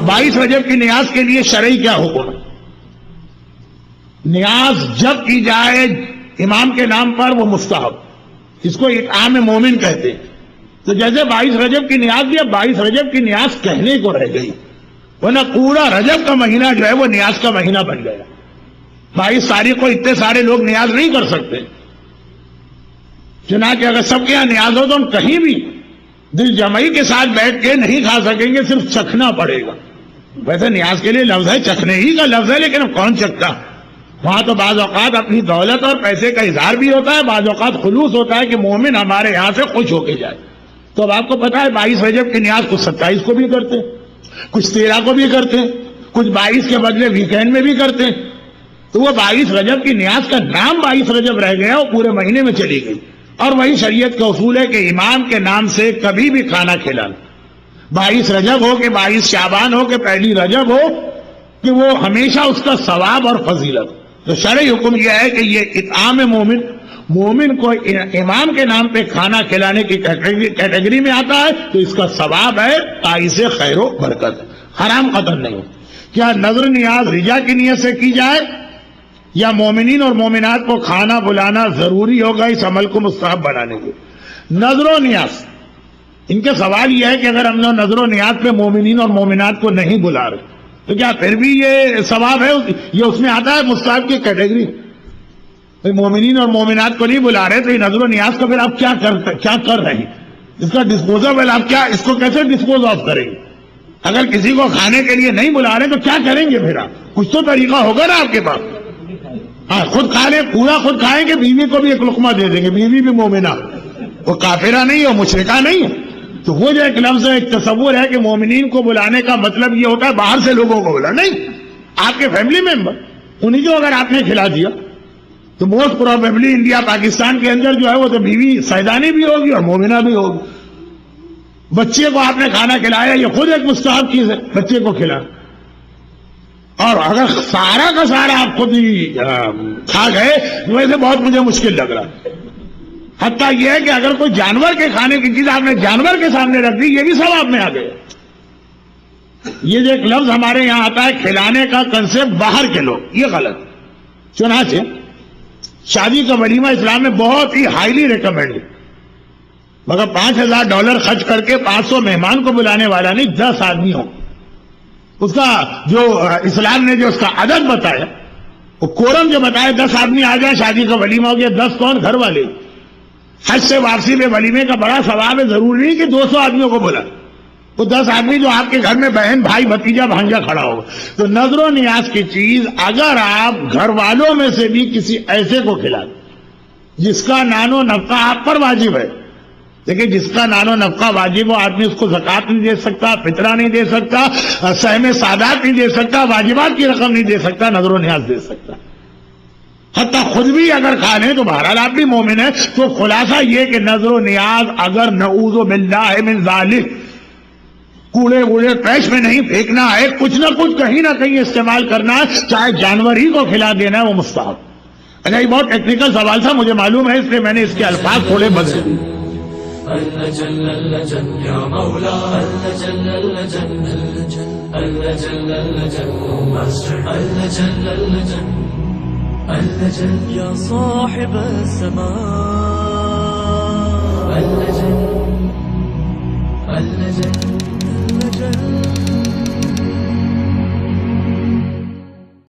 22 رجب کی نیاز کے لیے شرعی کیا حکم ہے؟ نیاز جب کی جائے امام کے نام پر وہ مستحب، اس کو اطعام مومن کہتے ہیں. تو جیسے 22 رجب کی نیاز بھی اب 22 رجب کی نیاز کہنے کو رہ گئی، ورنہ پورا رجب کا مہینہ جو ہے وہ نیاز کا مہینہ بن گیا. 22 تاریخ کو اتنے سارے لوگ نیاز نہیں کر سکتے، چنانچہ اگر سب کے یہاں نیاز ہو تو ہم کہیں بھی دل جمعی کے ساتھ بیٹھ کے نہیں کھا سکیں گے، صرف چکھنا پڑے گا. ویسے نیاز کے لیے لفظ ہے، چکھنے ہی کا لفظ ہے، لیکن اب کون چکھتا؟ وہاں تو بعض اوقات اپنی دولت اور پیسے کا اظہار بھی ہوتا ہے، بعض اوقات خلوص ہوتا ہے کہ مومن ہمارے یہاں سے خوش ہو کے جائے. تو اب آپ کو پتا ہے 22 رجب کی نیاز کچھ 27 کو بھی کرتے ہیں، کچھ 13 کو بھی کرتے ہیں، کچھ 22 کے بدلے ویکینڈ میں بھی کرتے ہیں. تو وہ 22 رجب کی نیاز کا نام 22 رجب رہ گیا، وہ پورے مہینے میں چلی گئی. اور وہی شریعت کا اصول ہے کہ امام کے نام سے کبھی بھی کھانا کھلانا، 22 رجب ہو کہ 22 شعبان ہو کہ 1 رجب ہو، کہ وہ ہمیشہ اس کا ثواب اور فضیلت. تو شرعی حکم یہ ہے کہ یہ اطعام مومن کو امام کے نام پہ کھانا کھلانے کی کیٹیگری میں آتا ہے، تو اس کا ثواب ہے، باعث خیر و برکت ہے، حرام قطعاً نہیں. کیا نظر نیاز رجا کی نیت سے کی جائے یا مومنین اور مومنات کو کھانا بلانا ضروری ہوگا اس عمل کو مستحب بنانے کے؟ نظر و نیاز، ان کے سوال یہ ہے کہ اگر ہم لوگ نظر و نیاز پہ مومنین اور مومنات کو نہیں بلا رہے تو کیا پھر بھی یہ ثواب ہے؟ یہ اس میں آتا ہے مستحب کی کیٹیگری. مومنین اور مومنات کو نہیں بلا رہے تو یہ نظر و نیاز کا پھر آپ کیا کر رہے ہیں؟ اس کا ڈسپوزل آپ کیا اس کو کیسے ڈسپوز آف کریں گے؟ اگر کسی کو کھانے کے لیے نہیں بلا رہے تو کیا کریں گے پھر آپ؟ کچھ تو طریقہ ہوگا نا آپ کے پاس. ہاں خود کھا لیں، پورا خود کھائیں گے، بیوی کو بھی ایک لقمہ دے دیں گے، بیوی بھی مومنہ، وہ کافرہ نہیں ہے، مشرکہ نہیں ہے. تو وہ جو ایک لفظ ہے، ایک تصور ہے کہ مومنین کو بلانے کا مطلب یہ ہوتا ہے باہر سے لوگوں کو بلا، نہیں، آپ کے فیملی ممبر انہیں کو اگر آپ نے کھلا دیا تو موسٹ پروبیبلی انڈیا پاکستان کے اندر جو ہے وہ تو بیوی سیدانی بھی ہوگی اور مومنہ بھی ہوگی. بچے کو آپ نے کھانا کھلایا، یہ خود ایک مستحب چیز ہے بچے کو کھلانا. اور اگر سارا کا سارا آپ خود ہی کھا گئے تو ویسے بہت مجھے مشکل لگ رہا ہے. حتیٰ یہ ہے کہ اگر کوئی جانور کے کھانے کی چیز آپ نے جانور کے سامنے رکھ دی، یہ بھی ثواب میں آ گئے. یہ جو ایک لفظ ہمارے یہاں آتا ہے کھلانے کا کنسپٹ باہر کے لوگ، یہ غلط. چنانچہ شادی کا ولیمہ اسلام میں بہت ہی ہائیلی ریکمینڈ ہے، مگر $5000 خرچ کر کے 500 مہمان کو بلانے والا نہیں، 10 آدمی ہوں. اس کا جو اسلام نے جو اس کا عدد بتایا، وہ کورم جو بتایا، 10 آدمی آ جائیں شادی کا ولیمہ ہو گیا. 10 کون؟ گھر والے. حج سے واپسی میں ولیمے کا بڑا ثواب ہے، ضروری نہیں کہ 200 آدمیوں کو بلا، وہ 10 آدمی جو آپ کے گھر میں بہن بھائی بھتیجا بھانجا کھڑا ہوگا. تو نظر و نیاز کی چیز اگر آپ گھر والوں میں سے بھی کسی ایسے کو کھلا دیں جس کا نان و نفقہ آپ پر واجب ہے، دیکھیں جس کا نان و نفقہ واجب ہو، آدمی اس کو زکوٰۃ نہیں دے سکتا، فطرہ نہیں دے سکتا، سہم سادات نہیں دے سکتا، واجبات کی رقم نہیں دے سکتا، نظر و نیاز دے سکتا. حتیٰ خود بھی اگر کھا لیں تو بہرحال آپ بھی مومن ہیں. تو خلاصہ یہ کہ نظر و نیاز اگر نعوذ باللہ من ذالک کوڑے ووڑے ٹریش میں نہیں پھینکنا ہے، کچھ نہ کچھ کہیں نہ کہیں استعمال کرنا ہے، چاہے جانور ہی کو کھلا دینا ہے، وہ مستحب. اچھا یہ بہت ٹیکنیکل سوال تھا، مجھے معلوم ہے، اس لیے میں نے اس کے الفاظ تھوڑے بدلے. اللہ جل اللہ جل یا مولا، اللہ جل اللہ جل اللہ جل اللہ جل ماسٹر، اللہ جل اللہ جل اللہ جل یا صاحب السماء، اللہ جل اللہ جل اللہ جل